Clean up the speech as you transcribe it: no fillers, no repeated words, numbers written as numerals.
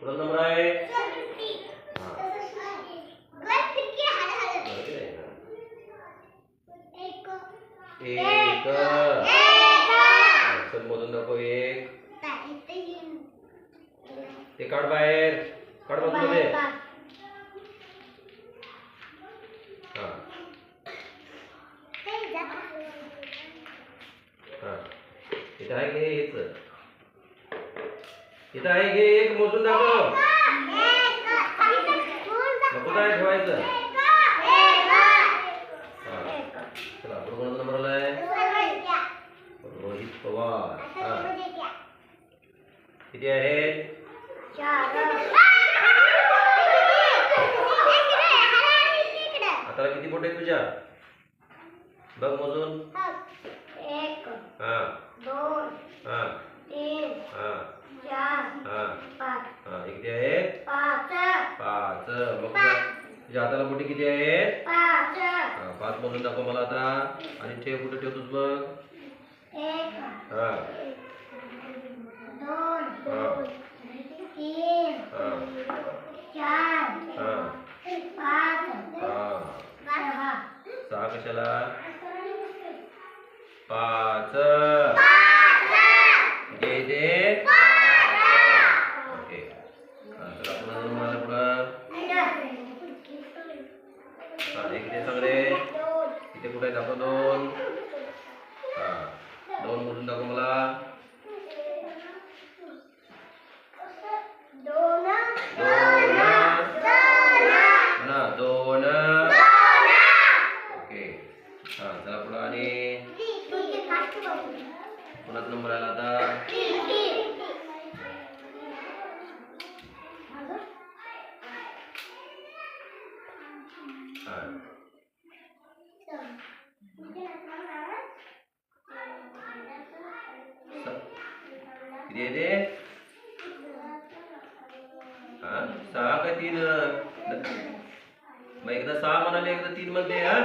कुठला नंबर आहे? एक. चल मोजून दाखव. एक. ते काढ बाहेर. काढ बाजूला. इथं आहे घे. इथं आहे घे. एक मोजून दाखव. कुठं आहे ठेवायचं? चला बरोबर नंबर आलाय. रोहित पवार. किती आहेत? आता किती बोट आहेत तुझ्या? बघ मोजून. 1 हा 2 हा 3 हा 4 हा 5 हा. किती आहेत? 5. मग तुझ्या हाताला बोटी किती आहेत? 5 मोजून दाखव मला आता. आणि ठेव. कुठे ठेवतोस बघ? 1 हा 2 3 हा 4 हा 5 हा 6 कशाला? 5. किती ते? ओके. चला पुन्हा मला पुढं. हे किती सगळे? इथे कुठे आहेत आपण? 2. हा 2 मोजून दाखव मला. 2. ओके. हा चला पुढं. आणि पुन्हा नंबर आला आता. किती आहे ते? 6 का 3? मग एकदा 6 म्हणाले, एकदा 3 म्हणते. हा